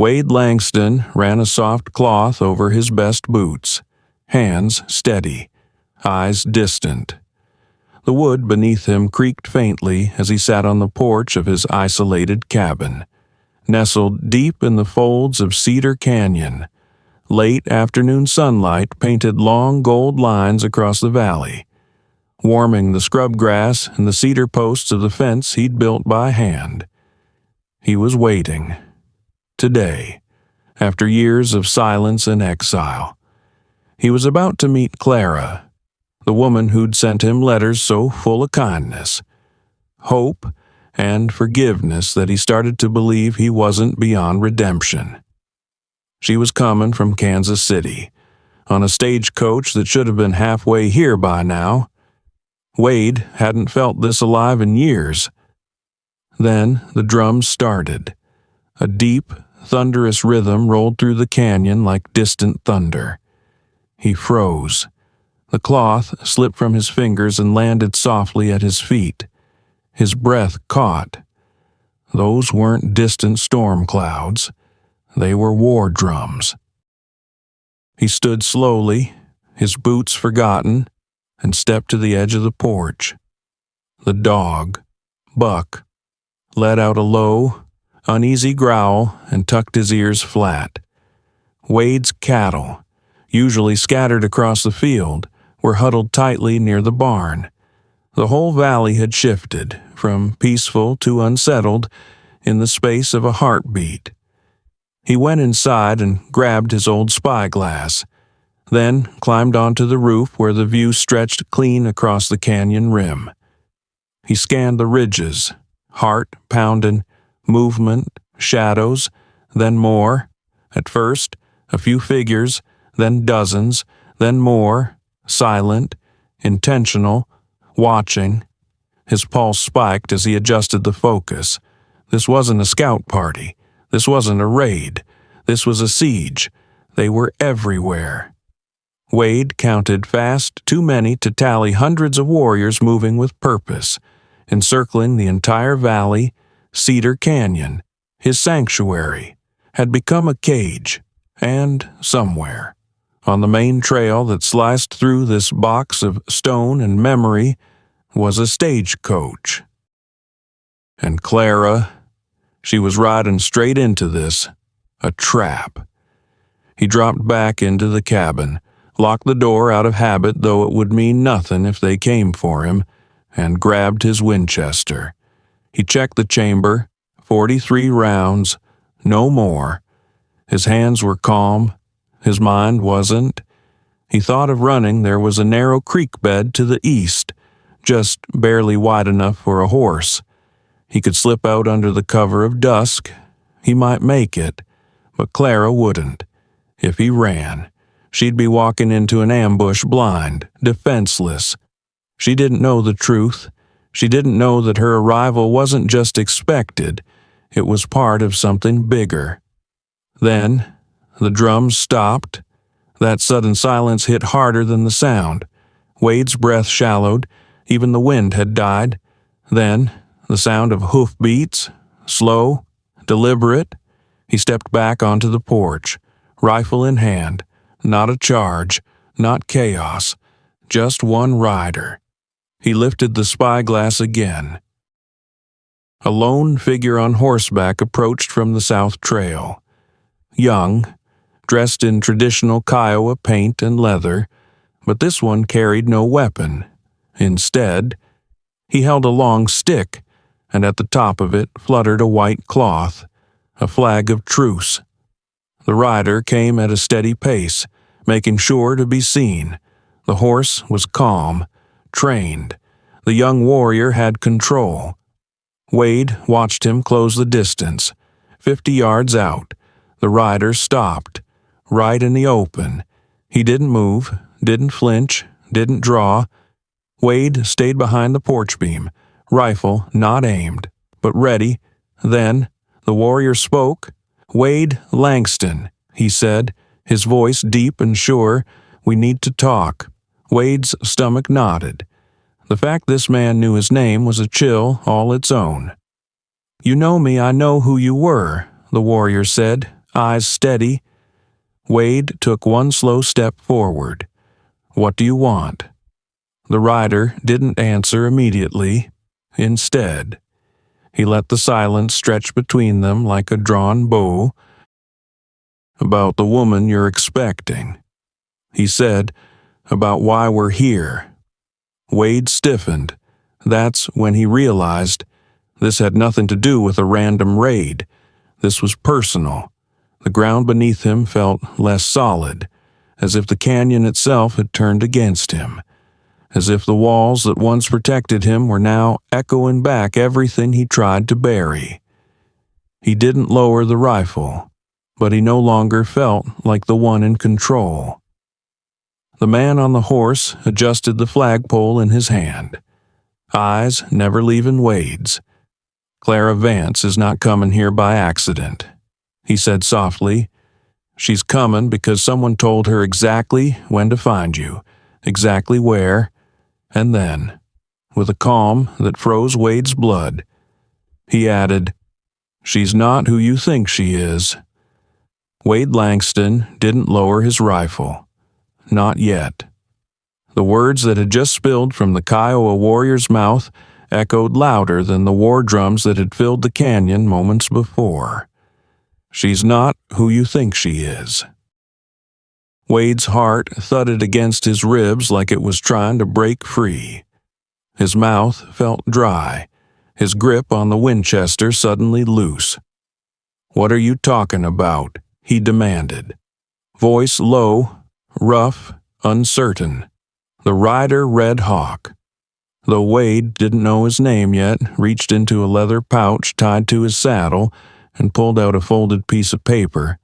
Wade Langston ran a soft cloth over his best boots, hands steady, eyes distant. The wood beneath him creaked faintly as he sat on the porch of his isolated cabin, nestled deep in the folds of Cedar Canyon. Late afternoon sunlight painted long gold lines across the valley, warming the scrub grass and the cedar posts of the fence he'd built by hand. He was waiting. Today, after years of silence and exile, he was about to meet Clara, the woman who'd sent him letters so full of kindness, hope, and forgiveness that he started to believe he wasn't beyond redemption. She was coming from Kansas City, on a stagecoach that should have been halfway here by now. Wade hadn't felt this alive in years. Then the drums started. A deep, thunderous rhythm rolled through the canyon like distant thunder. He froze. The cloth slipped from his fingers and landed softly at his feet. His breath caught. Those weren't distant storm clouds. They were war drums. He stood slowly, his boots forgotten, and stepped to the edge of the porch. The dog, Buck, let out a low, uneasy growl and tucked his ears flat. Wade's cattle, usually scattered across the field, were huddled tightly near the barn. The whole valley had shifted, from peaceful to unsettled, in the space of a heartbeat. He went inside and grabbed his old spyglass, then climbed onto the roof where the view stretched clean across the canyon rim. He scanned the ridges, heart pounding, movement, shadows, then more. At first, a few figures, then dozens, then more, silent, intentional, watching. His pulse spiked as he adjusted the focus. This wasn't a scout party. This wasn't a raid. This was a siege. They were everywhere. Wade counted fast too many to tally hundreds of warriors moving with purpose, encircling the entire valley. Cedar Canyon, his sanctuary, had become a cage, and somewhere, on the main trail that sliced through this box of stone and memory, was a stagecoach. And Clara, she was riding straight into this, a trap. He dropped back into the cabin, locked the door out of habit, though it would mean nothing if they came for him, and grabbed his Winchester. He checked the chamber, 43 rounds, no more. His hands were calm, his mind wasn't. He thought of running. There was a narrow creek bed to the east, just barely wide enough for a horse. He could slip out under the cover of dusk. He might make it, but Clara wouldn't. If he ran, she'd be walking into an ambush blind, defenseless. She didn't know the truth. She didn't know that her arrival wasn't just expected. It was part of something bigger. Then, the drums stopped. That sudden silence hit harder than the sound. Wade's breath shallowed. Even the wind had died. Then, the sound of hoofbeats, slow, deliberate. He stepped back onto the porch, rifle in hand. Not a charge, not chaos, just one rider. He lifted the spyglass again. A lone figure on horseback approached from the south trail. Young, dressed in traditional Kiowa paint and leather, but this one carried no weapon. Instead, he held a long stick, and at the top of it fluttered a white cloth, a flag of truce. The rider came at a steady pace, making sure to be seen. The horse was calm, trained. The young warrior had control. Wade watched him close the distance. 50 yards out, the rider stopped, right in the open. He didn't move, didn't flinch, didn't draw. Wade stayed behind the porch beam, rifle not aimed, but ready. Then the warrior spoke. "Wade Langston," he said, his voice deep and sure. "We need to talk." Wade's stomach nodded. The fact this man knew his name was a chill all its own. "You know me, I know who you were," the warrior said, eyes steady. Wade took one slow step forward. "What do you want?" The rider didn't answer immediately. Instead, he let the silence stretch between them like a drawn bow. "About the woman you're expecting," he said. "About why we're here." Wade stiffened. That's when he realized this had nothing to do with a random raid. This was personal. The ground beneath him felt less solid, as if the canyon itself had turned against him, as if the walls that once protected him were now echoing back everything he tried to bury. He didn't lower the rifle, but he no longer felt like the one in control. The man on the horse adjusted the flagpole in his hand, eyes never leaving Wade's. "Clara Vance is not coming here by accident," he said softly. "She's coming because someone told her exactly when to find you, exactly where." And then, with a calm that froze Wade's blood, he added, "She's not who you think she is." Wade Langston didn't lower his rifle. Not yet. The words that had just spilled from the Kiowa warrior's mouth echoed louder than the war drums that had filled the canyon moments before. "She's not who you think she is." Wade's heart thudded against his ribs like it was trying to break free. His mouth felt dry, his grip on the Winchester suddenly loose. "What are you talking about?" he demanded. Voice low, rough, uncertain. The rider Red Hawk. Though Wade didn't know his name yet, reached into a leather pouch tied to his saddle and pulled out a folded piece of paper.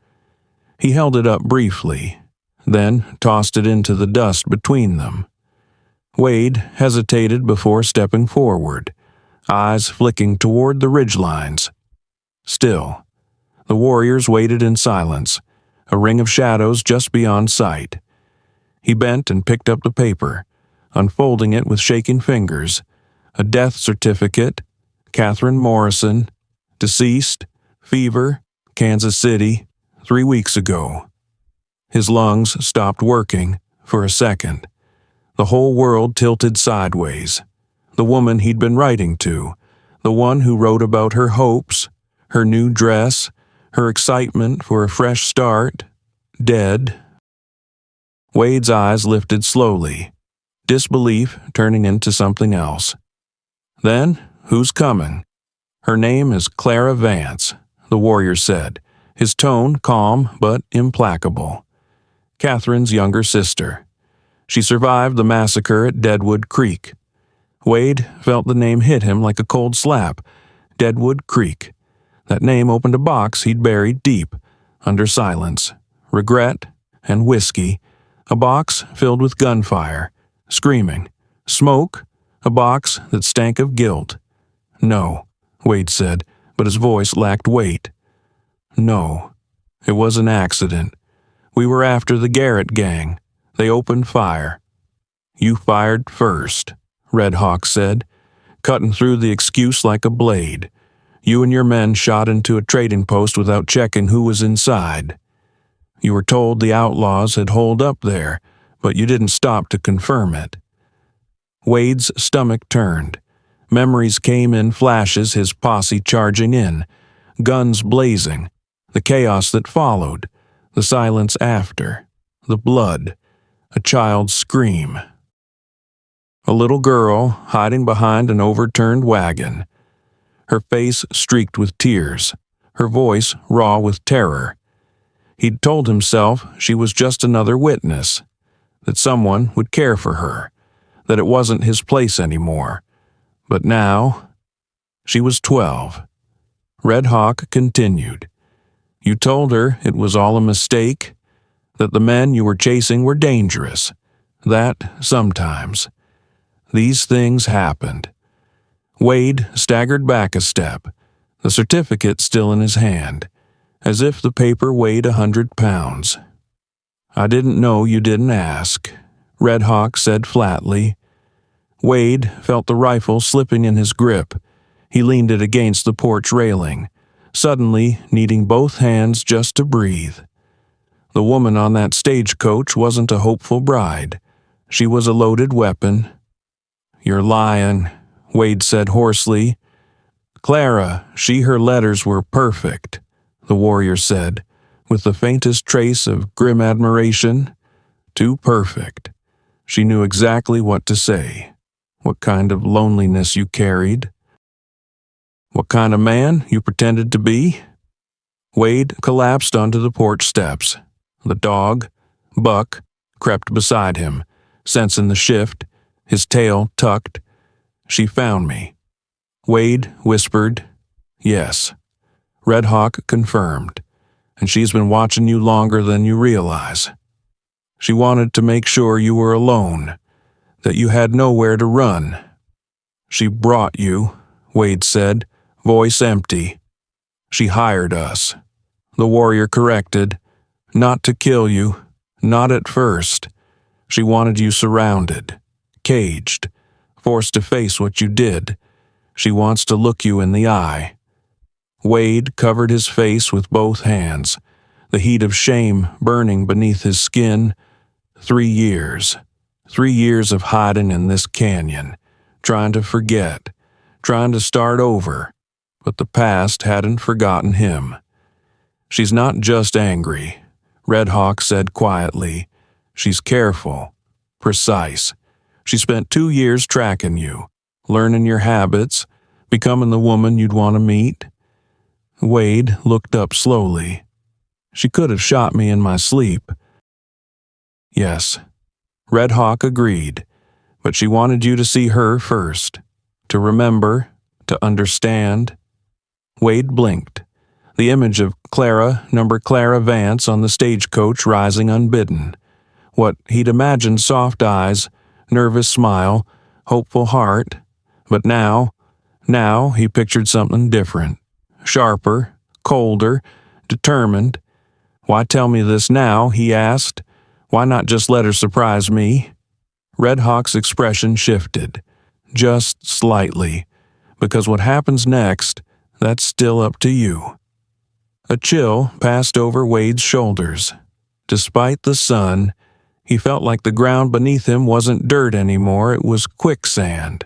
He held it up briefly, then tossed it into the dust between them. Wade hesitated before stepping forward, eyes flicking toward the ridgelines. Still, the warriors waited in silence, a ring of shadows just beyond sight. He bent and picked up the paper, unfolding it with shaking fingers. A death certificate, Catherine Morrison, deceased, fever, Kansas City, 3 weeks ago. His lungs stopped working for a second. The whole world tilted sideways. The woman he'd been writing to, the one who wrote about her hopes, her new dress, her excitement for a fresh start, dead. Wade's eyes lifted slowly, disbelief turning into something else. "Then, who's coming?" "Her name is Clara Vance," the warrior said, his tone calm but implacable. "Catherine's younger sister. She survived the massacre at Deadwood Creek." Wade felt the name hit him like a cold slap. Deadwood Creek. That name opened a box he'd buried deep, under silence, regret, and whiskey. A box filled with gunfire, screaming, smoke, a box that stank of guilt. "No," Wade said, but his voice lacked weight. "No, it was an accident. We were after the Garrett gang. They opened fire." "You fired first," Red Hawk said, cutting through the excuse like a blade. "You and your men shot into a trading post without checking who was inside. You were told the outlaws had holed up there, but you didn't stop to confirm it." Wade's stomach turned. Memories came in flashes, his posse charging in, guns blazing, the chaos that followed, the silence after, the blood, a child's scream. A little girl hiding behind an overturned wagon, her face streaked with tears, her voice raw with terror. He'd told himself she was just another witness, that someone would care for her, that it wasn't his place anymore. But now, she was 12. Red Hawk continued. "You told her it was all a mistake, that the men you were chasing were dangerous, that sometimes these things happened." Wade staggered back a step, the certificate still in his hand, as if the paper weighed 100 pounds. "I didn't know you didn't ask," Red Hawk said flatly. Wade felt the rifle slipping in his grip. He leaned it against the porch railing, suddenly needing both hands just to breathe. The woman on that stagecoach wasn't a hopeful bride. She was a loaded weapon. "You're lying," Wade said hoarsely. "Clara, her letters were perfect," the warrior said, with the faintest trace of grim admiration. "Too perfect. She knew exactly what to say, what kind of loneliness you carried, what kind of man you pretended to be." Wade collapsed onto the porch steps. The dog, Buck, crept beside him, sensing the shift, his tail tucked. "She found me." Wade whispered, "Yes." Red Hawk confirmed, "And she's been watching you longer than you realize. She wanted to make sure you were alone, that you had nowhere to run." "She brought you," Wade said, voice empty. "She hired us," the warrior corrected. "Not to kill you, not at first. She wanted you surrounded, caged, forced to face what you did. She wants to look you in the eye." Wade covered his face with both hands, the heat of shame burning beneath his skin. 3 years. 3 years of hiding in this canyon, trying to forget, trying to start over, but the past hadn't forgotten him. "She's not just angry," Red Hawk said quietly. "She's careful, precise. She spent 2 years tracking you, learning your habits, becoming the woman you'd want to meet." Wade looked up slowly. "She could have shot me in my sleep." "Yes," Red Hawk agreed, "but she wanted you to see her first, to remember, to understand." Wade blinked, the image of Clara Vance on the stagecoach rising unbidden. What he'd imagined: soft eyes, nervous smile, hopeful heart. But now he pictured something different, sharper, colder, determined. "Why tell me this now?" he asked. "Why not just let her surprise me?" Red Hawk's expression shifted, just slightly, because what happens next, that's still up to you. A chill passed over Wade's shoulders. Despite the sun, he felt like the ground beneath him wasn't dirt anymore, it was quicksand.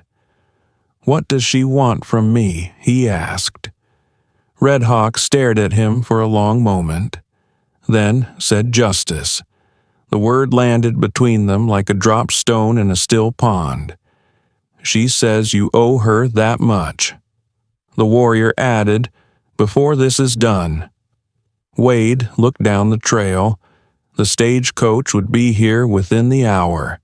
"What does she want from me?" he asked. Red Hawk stared at him for a long moment, then said justice. The word landed between them like a dropped stone in a still pond. "She says you owe her that much," the warrior added, "before this is done." Wade looked down the trail. The stagecoach would be here within the hour.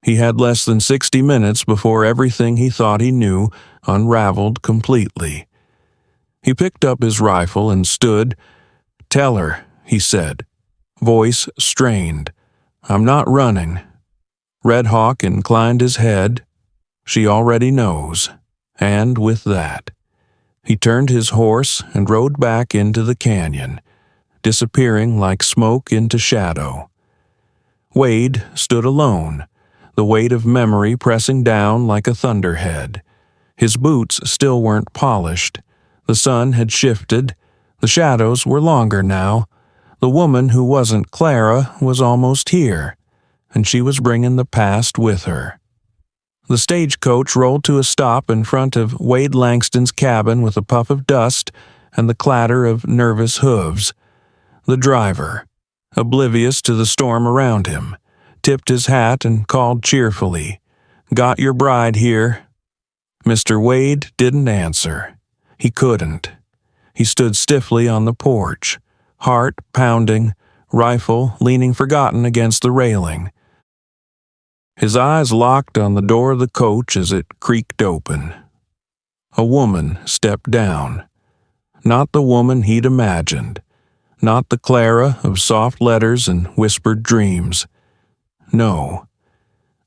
He had less than 60 minutes before everything he thought he knew unraveled completely. He picked up his rifle and stood. "Tell her," he said, voice strained. "I'm not running." Red Hawk inclined his head. "She already knows." And with that, he turned his horse and rode back into the canyon, disappearing like smoke into shadow. Wade stood alone, the weight of memory pressing down like a thunderhead. His boots still weren't polished. The sun had shifted. The shadows were longer now. The woman who wasn't Clara was almost here, and she was bringing the past with her. The stagecoach rolled to a stop in front of Wade Langston's cabin with a puff of dust and the clatter of nervous hooves. The driver, oblivious to the storm around him, tipped his hat and called cheerfully, "Got your bride here." Mr. Wade didn't answer. He couldn't. He stood stiffly on the porch, heart pounding, rifle leaning forgotten against the railing. His eyes locked on the door of the coach as it creaked open. A woman stepped down. Not the woman he'd imagined. Not the Clara of soft letters and whispered dreams. No.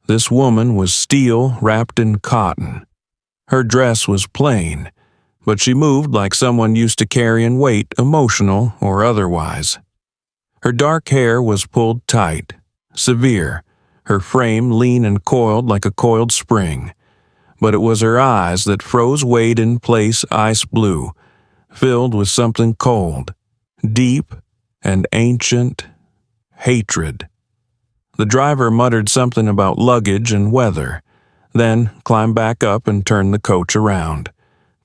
This woman was steel wrapped in cotton. Her dress was plain, but she moved like someone used to carrying weight, emotional or otherwise. Her dark hair was pulled tight, severe, her frame lean and coiled like a coiled spring. But it was her eyes that froze Wade in place ice blue, filled with something cold, deep, and ancient hatred. The driver muttered something about luggage and weather, then climbed back up and turned the coach around,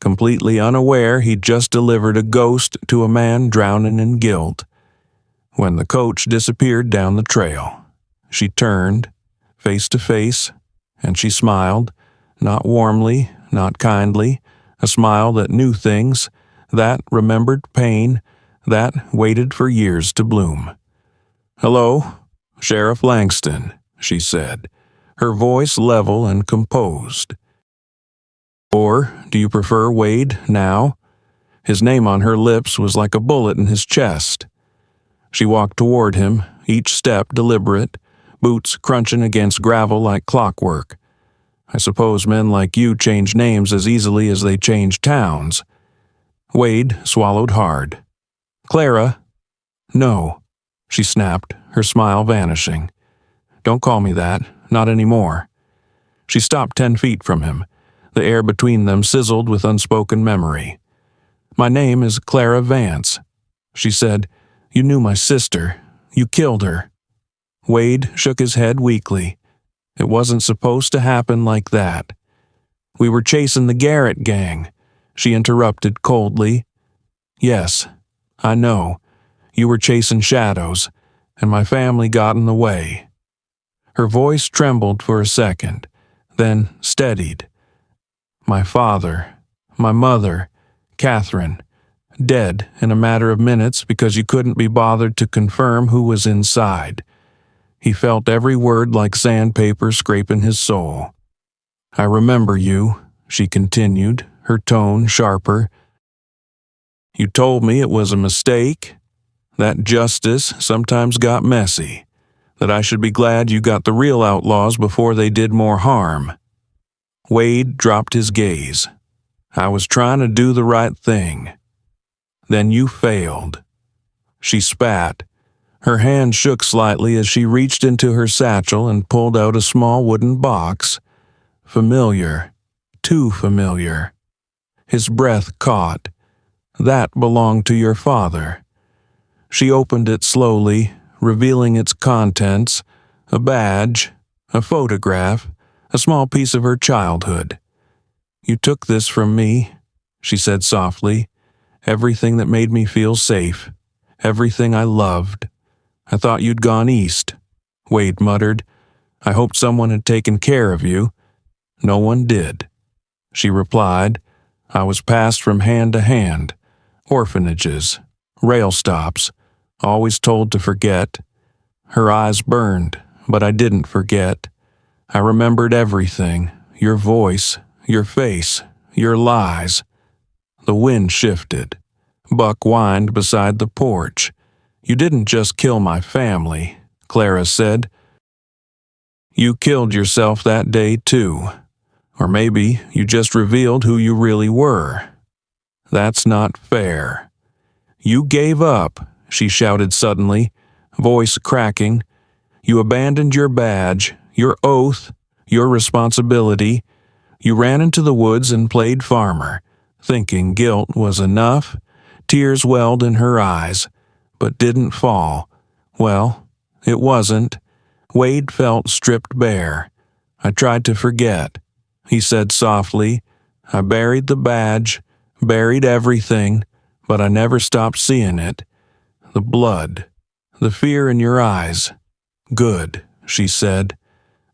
completely unaware he'd just delivered a ghost to a man drowning in guilt. When the coach disappeared down the trail, she turned, face to face, and she smiled, not warmly, not kindly, a smile that knew things, that remembered pain, that waited for years to bloom. "Hello, Sheriff Langston," she said, her voice level and composed. "Or do you prefer Wade now?" His name on her lips was like a bullet in his chest. She walked toward him, each step deliberate, boots crunching against gravel like clockwork. "I suppose men like you change names as easily as they change towns." Wade swallowed hard. "Clara?" "No," she snapped, her smile vanishing. "Don't call me that, not anymore." She stopped 10 feet from him. The air between them sizzled with unspoken memory. "My name is Clara Vance." She said, "You knew my sister. You killed her." Wade shook his head weakly. "It wasn't supposed to happen like that." "We were chasing the Garrett gang," she interrupted coldly. "Yes, I know. You were chasing shadows, and my family got in the way." Her voice trembled for a second, then steadied. "My father, my mother, Catherine, dead in a matter of minutes because you couldn't be bothered to confirm who was inside." He felt every word like sandpaper scraping his soul. "I remember you," she continued, her tone sharper. "You told me it was a mistake, that justice sometimes got messy, that I should be glad you got the real outlaws before they did more harm." Wade dropped his gaze. "I was trying to do the right thing. Then you failed." She spat. Her hand shook slightly as she reached into her satchel and pulled out a small wooden box. Familiar. Too familiar. His breath caught. "That belonged to your father." She opened it slowly, revealing its contents, a badge, a photograph, a small piece of her childhood. "You took this from me," she said softly. "Everything that made me feel safe. Everything I loved. I thought you'd gone east," Wade muttered. "I hoped someone had taken care of you." "No one did," she replied. "I was passed from hand to hand. Orphanages, rail stops, always told to forget." Her eyes burned, but I didn't forget. I remembered everything, your voice, your face, your lies. The wind shifted. Buck whined beside the porch. "You didn't just kill my family," Clara said. "You killed yourself that day, too. Or maybe you just revealed who you really were. That's not fair." "You gave up," she shouted suddenly, voice cracking. "You abandoned your badge, your oath, your responsibility. You ran into the woods and played farmer, thinking guilt was enough." Tears welled in her eyes, but didn't fall. Well, it wasn't. Wade felt stripped bare. "I tried to forget," he said softly. "I buried the badge, buried everything, but I never stopped seeing it. The blood, the fear in your eyes." "Good," she said.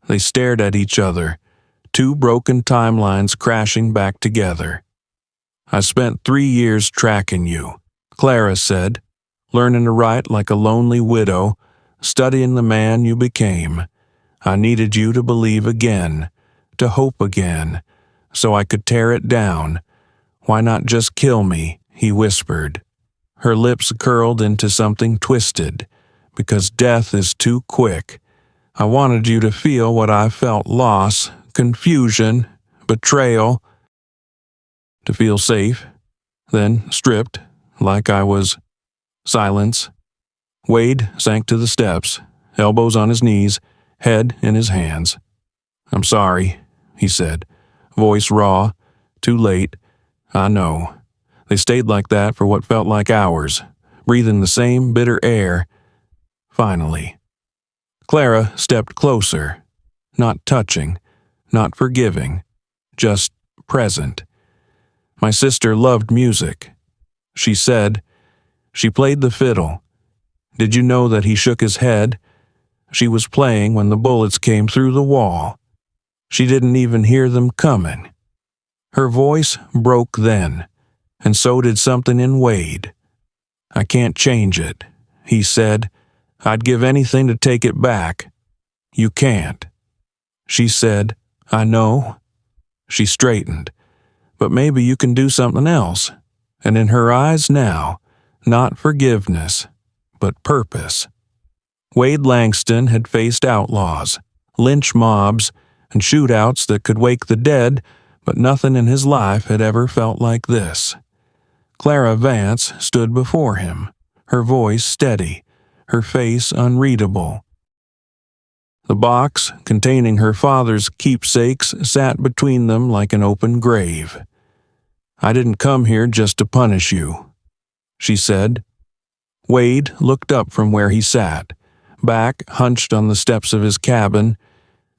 They stared at each other, two broken timelines crashing back together. "I spent 3 years tracking you," Clara said, "learning to write like a lonely widow, studying the man you became. I needed you to believe again, to hope again, so I could tear it down. Why not just kill me?" he whispered. Her lips curled into something twisted. "Because death is too quick. I wanted you to feel what I felt: loss, confusion, betrayal. To feel safe, then stripped, like I was." Silence. Wade sank to the steps, elbows on his knees, head in his hands. "I'm sorry," he said, voice raw. "Too late. I know." They stayed like that for what felt like hours, breathing the same bitter air. Finally, Clara stepped closer, not touching, not forgiving, just present. My sister loved music. She said, she played the fiddle. Did you know that he shook his head? She was playing when the bullets came through the wall. She didn't even hear them coming. Her voice broke then, and so did something in Wade. I can't change it, he said. I'd give anything to take it back. You can't. She said, I know. She straightened. But maybe you can do something else. And in her eyes now, not forgiveness, but purpose. Wade Langston had faced outlaws, lynch mobs, and shootouts that could wake the dead, but nothing in his life had ever felt like this. Clara Vance stood before him, her voice steady, her face unreadable. The box containing her father's keepsakes sat between them like an open grave. I didn't come here just to punish you, she said. Wade looked up from where he sat, back hunched on the steps of his cabin.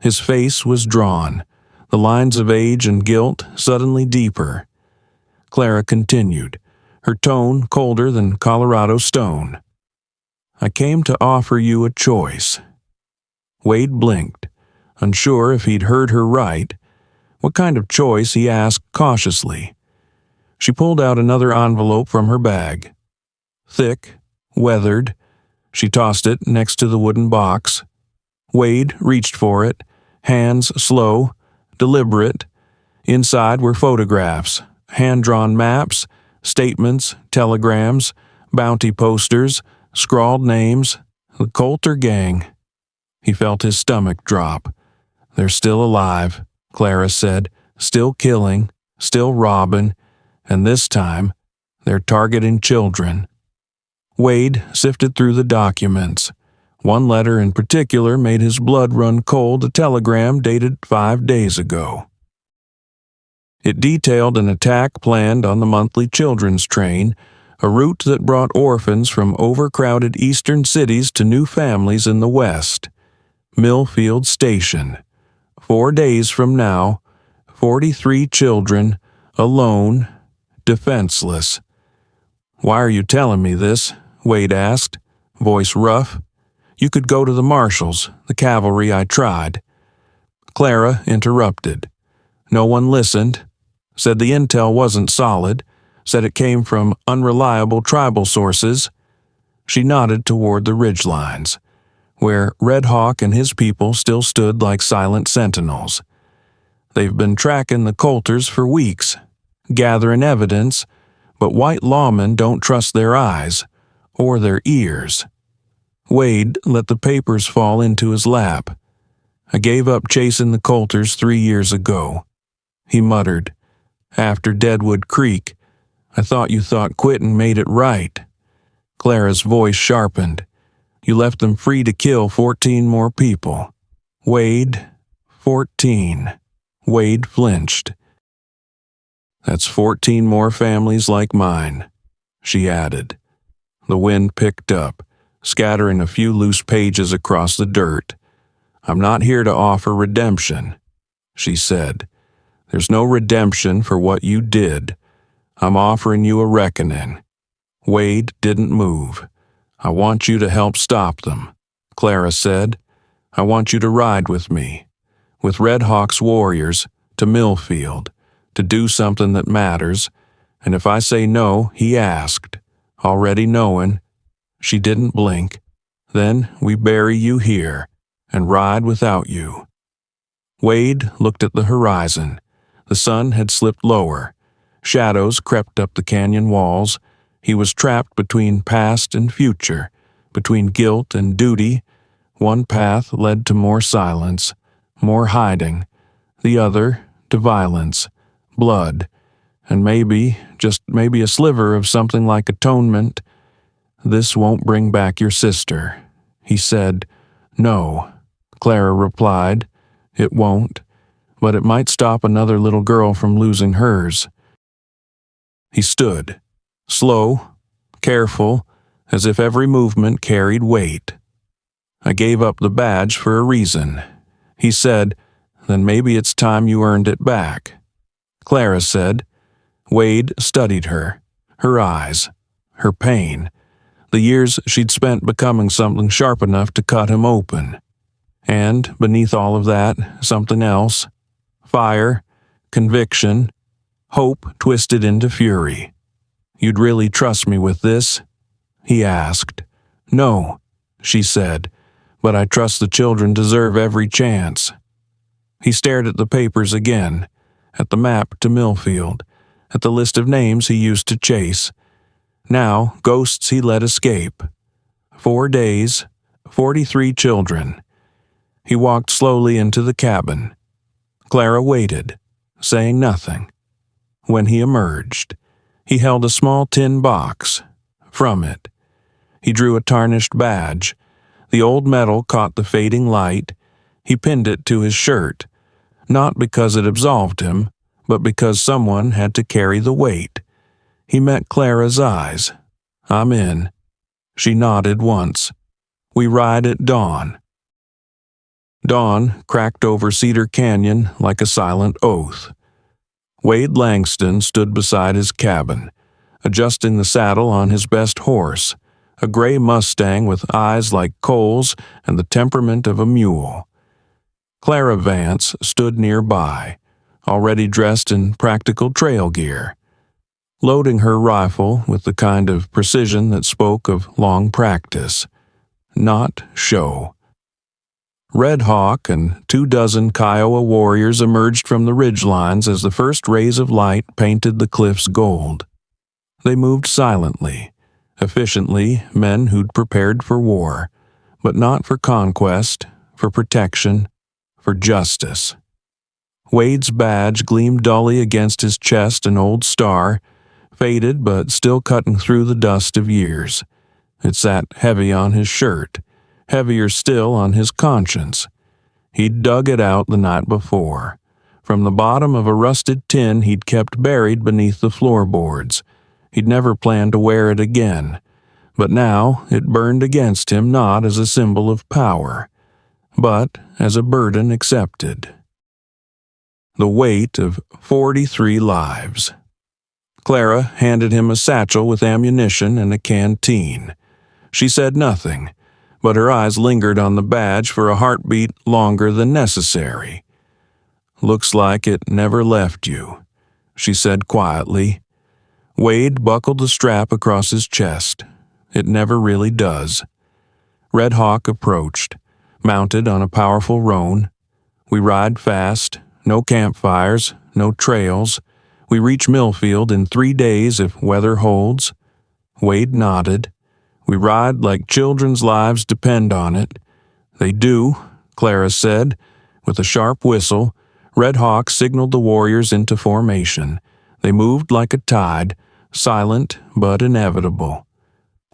His face was drawn, the lines of age and guilt suddenly deeper. Clara continued, her tone colder than Colorado stone. I came to offer you a choice. Wade blinked, unsure if he'd heard her right. What kind of choice, he asked cautiously. She pulled out another envelope from her bag. Thick, weathered. She tossed it next to the wooden box. Wade reached for it, hands slow, deliberate. Inside were photographs, hand-drawn maps, statements, telegrams, bounty posters, scrawled names, the Coulter gang. He felt his stomach drop. They're still alive, Clara said, still killing, still robbing, and this time, they're targeting children. Wade sifted through the documents. One letter in particular made his blood run cold, a telegram dated 5 days ago. It detailed an attack planned on the monthly children's train, a route that brought orphans from overcrowded eastern cities to new families in the west. Milfield Station. 4 days from now, 43 children, alone, defenseless. Why are you telling me this? Wade asked, voice rough. You could go to the marshals, the cavalry. I tried. Clara interrupted. No one listened. Said the intel wasn't solid. Said it came from unreliable tribal sources. She nodded toward the ridgelines, where Red Hawk and his people still stood like silent sentinels. They've been tracking the Coulters for weeks, gathering evidence, but white lawmen don't trust their eyes, or their ears. Wade let the papers fall into his lap. I gave up chasing the Coulters 3 years ago. He muttered, after Deadwood Creek. I thought you thought quitting made it right. Clara's voice sharpened. You left them free to kill 14 more people. Wade, 14. Wade flinched. That's 14 more families like mine, she added. The wind picked up, scattering a few loose pages across the dirt. I'm not here to offer redemption, she said. There's no redemption for what you did. I'm offering you a reckoning. Wade didn't move. I want you to help stop them, Clara said. I want you to ride with me, with Red Hawk's warriors, to Milfield, to do something that matters, and if I say no, he asked, already knowing. She didn't blink. Then we bury you here, and ride without you. Wade looked at the horizon. The sun had slipped lower. Shadows crept up the canyon walls. He was trapped between past and future, between guilt and duty. One path led to more silence, more hiding. The other to violence, blood, and maybe, just maybe a sliver of something like atonement. This won't bring back your sister, he said. No, Clara replied. It won't, but it might stop another little girl from losing hers. He stood, slow, careful, as if every movement carried weight. I gave up the badge for a reason. He said, then maybe it's time you earned it back. Clara said. Wade studied her eyes, her pain, the years she'd spent becoming something sharp enough to cut him open. And beneath all of that, something else. Fire, conviction, hope twisted into fury. You'd really trust me with this? He asked. No, she said, but I trust the children deserve every chance. He stared at the papers again, at the map to Milfield, at the list of names he used to chase. Now, ghosts he let escape. 4 days, 43 children. He walked slowly into the cabin. Clara waited, saying nothing. When he emerged, he held a small tin box. From it, he drew a tarnished badge. The old metal caught the fading light. He pinned it to his shirt, not because it absolved him, but because someone had to carry the weight. He met Clara's eyes. I'm in. She nodded once. We ride at dawn. Dawn cracked over Cedar Canyon like a silent oath. Wade Langston stood beside his cabin, adjusting the saddle on his best horse, a gray Mustang with eyes like coals and the temperament of a mule. Clara Vance stood nearby, already dressed in practical trail gear, loading her rifle with the kind of precision that spoke of long practice, not show. Red Hawk and 24 Kiowa warriors emerged from the ridgelines as the first rays of light painted the cliffs gold. They moved silently, efficiently, men who'd prepared for war, but not for conquest, for protection, for justice. Wade's badge gleamed dully against his chest, an old star, faded but still cutting through the dust of years. It sat heavy on his shirt, heavier still on his conscience. He'd dug it out the night before, from the bottom of a rusted tin he'd kept buried beneath the floorboards. He'd never planned to wear it again, but now it burned against him not as a symbol of power, but as a burden accepted. The weight of 43 lives. Clara handed him a satchel with ammunition and a canteen. She said nothing, but her eyes lingered on the badge for a heartbeat longer than necessary. Looks like it never left you, she said quietly. Wade buckled the strap across his chest. It never really does. Red Hawk approached, mounted on a powerful roan. We ride fast, no campfires, no trails. We reach Milfield in 3 days if weather holds. Wade nodded. We ride like children's lives depend on it. They do, Clara said. With a sharp whistle, Red Hawk signaled the warriors into formation. They moved like a tide, silent but inevitable.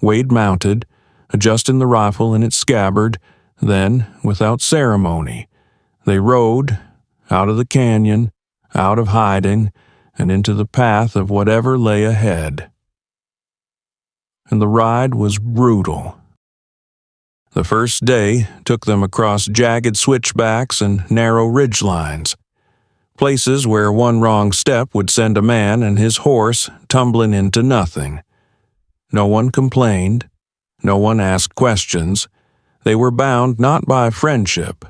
Wade mounted, adjusting the rifle in its scabbard. Then, without ceremony, they rode, out of the canyon, out of hiding, and into the path of whatever lay ahead. And the ride was brutal. The first day took them across jagged switchbacks and narrow ridgelines, places where one wrong step would send a man and his horse tumbling into nothing. No one complained. No one asked questions. They were bound not by friendship,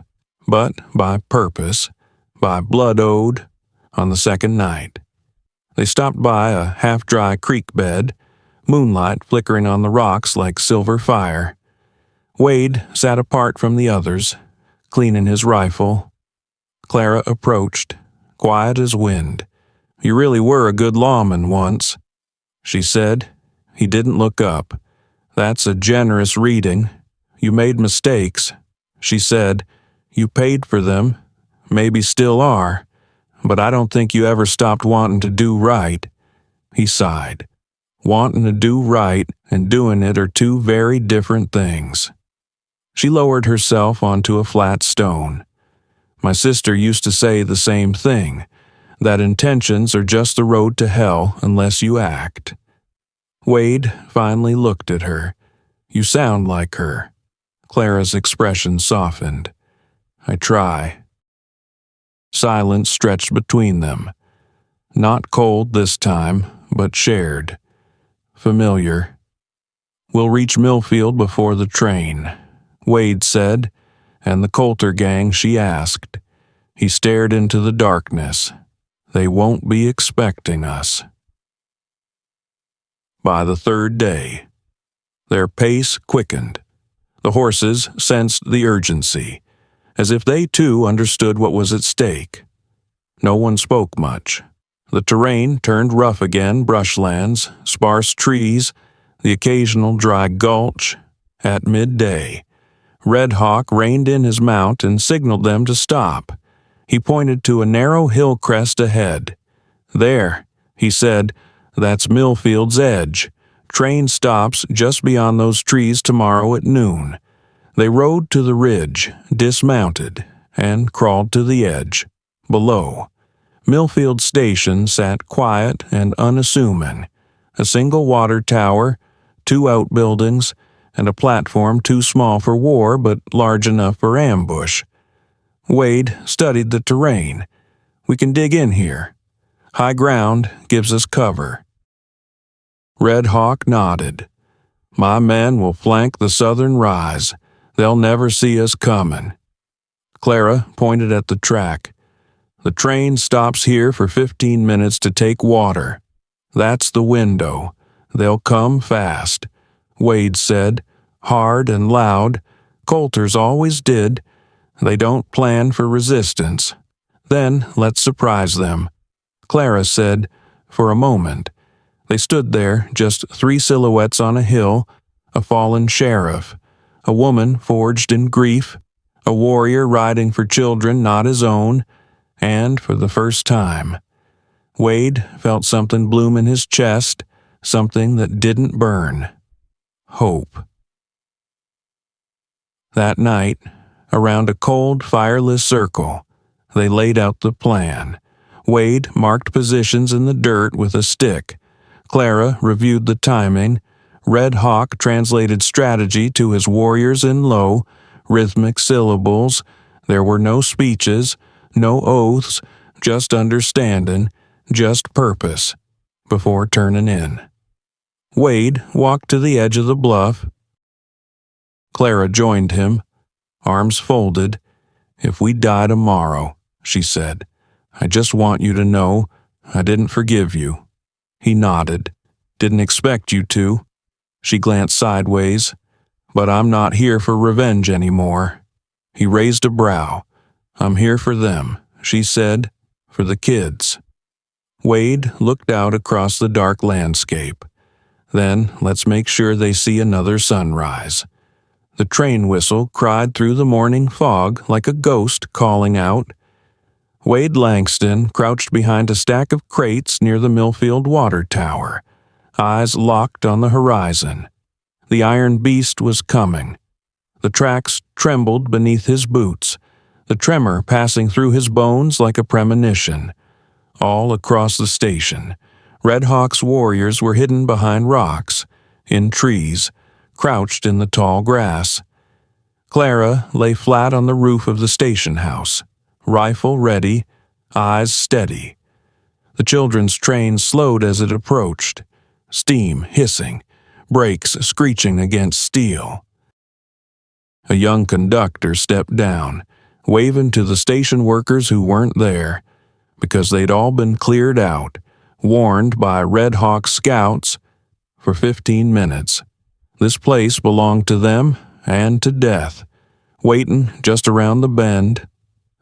but by purpose, by blood owed. On the second night, they stopped by a half-dry creek bed, moonlight flickering on the rocks like silver fire. Wade sat apart from the others, cleaning his rifle. Clara approached, quiet as wind. You really were a good lawman once, she said. He didn't look up. That's a generous reading. You made mistakes, she said. You paid for them, maybe still are, but I don't think you ever stopped wanting to do right. He sighed. Wanting to do right and doing it are two very different things. She lowered herself onto a flat stone. My sister used to say the same thing, that intentions are just the road to hell unless you act. Wade finally looked at her. "You sound like her." Clara's expression softened. "I try." Silence stretched between them. Not cold this time, but shared. Familiar. "We'll reach Milfield before the train," Wade said, "and the Coulter gang," she asked. He stared into the darkness. "They won't be expecting us." By the third day, their pace quickened. The horses sensed the urgency, as if they too understood what was at stake. No one spoke much. The terrain turned rough again, brushlands, sparse trees, the occasional dry gulch. At midday, Red Hawk reined in his mount and signaled them to stop. He pointed to a narrow hill crest ahead. "There," he said, "that's Milfield's edge. Train stops just beyond those trees tomorrow at noon." They rode to the ridge, dismounted, and crawled to the edge. Below, Milfield Station sat quiet and unassuming. A single water tower, 2 outbuildings, and a platform too small for war but large enough for ambush. Wade studied the terrain. "We can dig in here. High ground gives us cover." Red Hawk nodded. "My men will flank the southern rise. They'll never see us coming." Clara pointed at the track. "The train stops here for 15 minutes to take water. That's the window. They'll come fast," Wade said, hard and loud. "Coulters always did. They don't plan for resistance. Then let's surprise them," Clara said, for a moment. They stood there, just 3 silhouettes on a hill, a fallen sheriff, a woman forged in grief, a warrior riding for children not his own, and for the first time, Wade felt something bloom in his chest, something that didn't burn. Hope. That night, around a cold, fireless circle, they laid out the plan. Wade marked positions in the dirt with a stick. Clara reviewed the timing. Red Hawk translated strategy to his warriors in low, rhythmic syllables. There were no speeches, no oaths, just understanding, just purpose, before turning in. Wade walked to the edge of the bluff. Clara joined him, arms folded. "If we die tomorrow," she said, "I just want you to know I didn't forgive you." He nodded. "Didn't expect you to." She glanced sideways. "But I'm not here for revenge anymore." He raised a brow. "I'm here for them," she said, "for the kids." Wade looked out across the dark landscape. "Then let's make sure they see another sunrise." The train whistle cried through the morning fog like a ghost calling out. Wade Langston crouched behind a stack of crates near the Milfield water tower, eyes locked on the horizon. The iron beast was coming. The tracks trembled beneath his boots, the tremor passing through his bones like a premonition. All across the station, Red Hawk's warriors were hidden behind rocks, in trees, crouched in the tall grass. Clara lay flat on the roof of the station house, rifle ready, eyes steady. The children's train slowed as it approached, steam hissing, brakes screeching against steel. A young conductor stepped down, waving to the station workers who weren't there, because they'd all been cleared out, warned by Red Hawk scouts, for 15 minutes. This place belonged to them and to death, waiting just around the bend.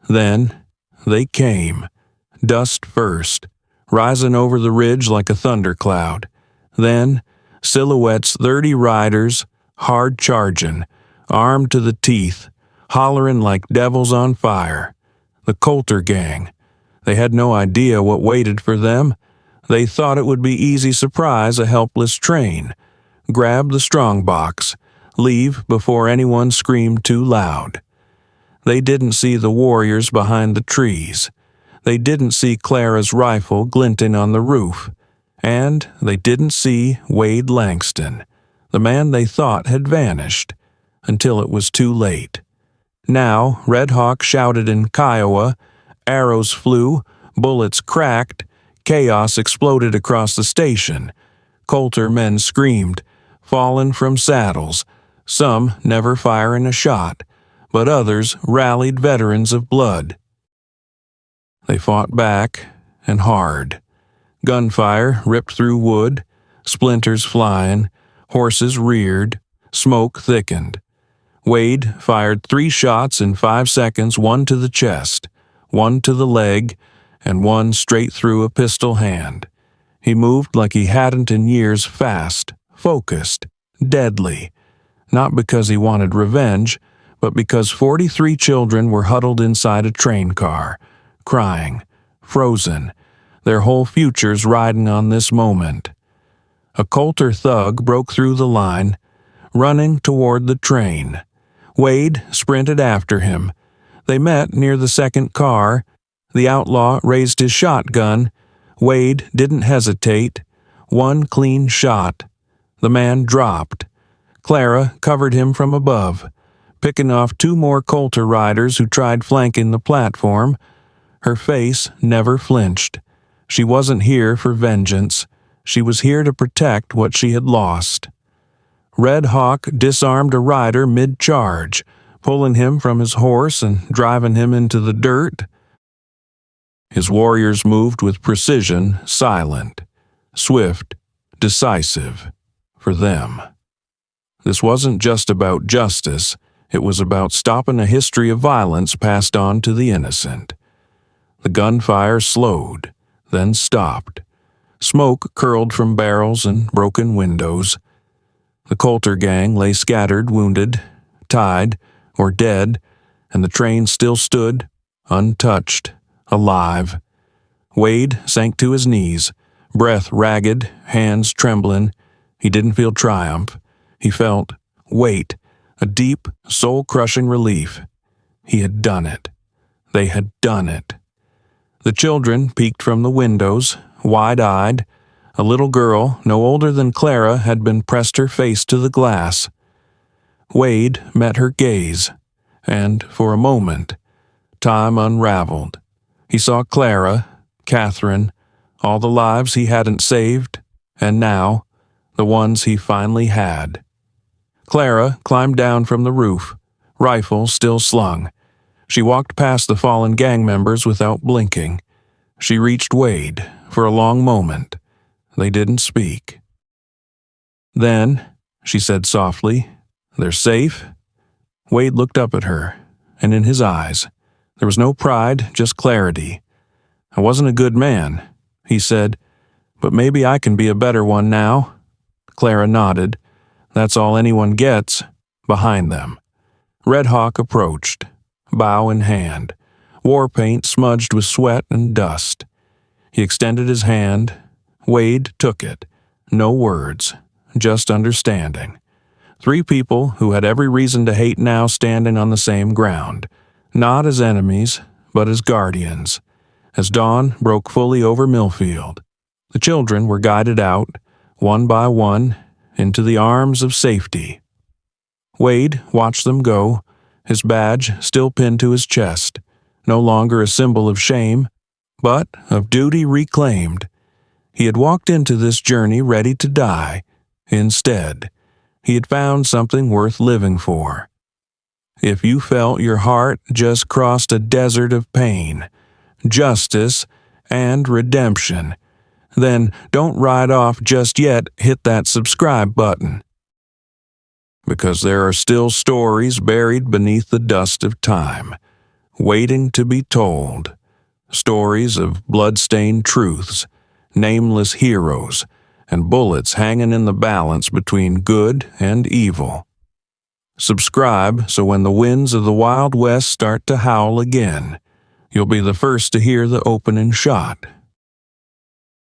Then they came, dust first, rising over the ridge like a thundercloud. Then silhouettes, 30 riders, hard charging, armed to the teeth, hollering like devils on fire. The Coulter gang. They had no idea what waited for them. They thought it would be easy surprise a helpless train. Grab the strongbox, leave before anyone screamed too loud. They didn't see the warriors behind the trees. They didn't see Clara's rifle glinting on the roof. And they didn't see Wade Langston, the man they thought had vanished, until it was too late. Now Red Hawk shouted in Kiowa, arrows flew, bullets cracked, chaos exploded across the station. Coulter men screamed, fallen from saddles, some never firing a shot, but others rallied veterans of blood. They fought back, and hard. Gunfire ripped through wood, splinters flying, horses reared, smoke thickened. Wade fired 3 shots in 5 seconds, one to the chest, one to the leg, and one straight through a pistol hand. He moved like he hadn't in years, fast, focused, deadly. Not because he wanted revenge, but because 43 children were huddled inside a train car, crying, frozen, their whole futures riding on this moment. A Coulter thug broke through the line, running toward the train. Wade sprinted after him. They met near the second car. The outlaw raised his shotgun. Wade didn't hesitate. One clean shot. The man dropped. Clara covered him from above, picking off 2 more Coulter riders who tried flanking the platform. Her face never flinched. She wasn't here for vengeance. She was here to protect what she had lost. Red Hawk disarmed a rider mid-charge, pulling him from his horse and driving him into the dirt. His warriors moved with precision, silent, swift, decisive, for them. This wasn't just about justice, it was about stopping a history of violence passed on to the innocent. The gunfire slowed, then stopped. Smoke curled from barrels and broken windows. The Coulter gang lay scattered, wounded, tied, or dead, and the train still stood, untouched, alive. Wade sank to his knees, breath ragged, hands trembling. He didn't feel triumph. He felt weight, a deep, soul-crushing relief. He had done it. They had done it. The children peeked from the windows, wide-eyed. A little girl, no older than Clara, had been pressed her face to the glass. Wade met her gaze, and for a moment, time unraveled. He saw Clara, Catherine, all the lives he hadn't saved, and now, the ones he finally had. Clara climbed down from the roof, rifle still slung. She walked past the fallen gang members without blinking. She reached Wade for a long moment. They didn't speak. Then, she said softly, "They're safe?" Wade looked up at her, and in his eyes, there was no pride, just clarity. "I wasn't a good man," he said, "but maybe I can be a better one now." Clara nodded. "That's all anyone gets." Behind them, Red Hawk approached, bow in hand, war paint smudged with sweat and dust. He extended his hand. Wade took it. No words, just understanding. 3 people who had every reason to hate now standing on the same ground, not as enemies, but as guardians. As dawn broke fully over Milfield, the children were guided out, one by one, into the arms of safety. Wade watched them go, his badge still pinned to his chest, no longer a symbol of shame, but of duty reclaimed. He had walked into this journey ready to die. Instead, he had found something worth living for. If you felt your heart just crossed a desert of pain, justice, and redemption, then don't ride off just yet. Hit that subscribe button. Because there are still stories buried beneath the dust of time, waiting to be told. Stories of blood-stained truths, nameless heroes, and bullets hanging in the balance between good and evil. Subscribe so when the winds of the Wild West start to howl again, you'll be the first to hear the opening shot.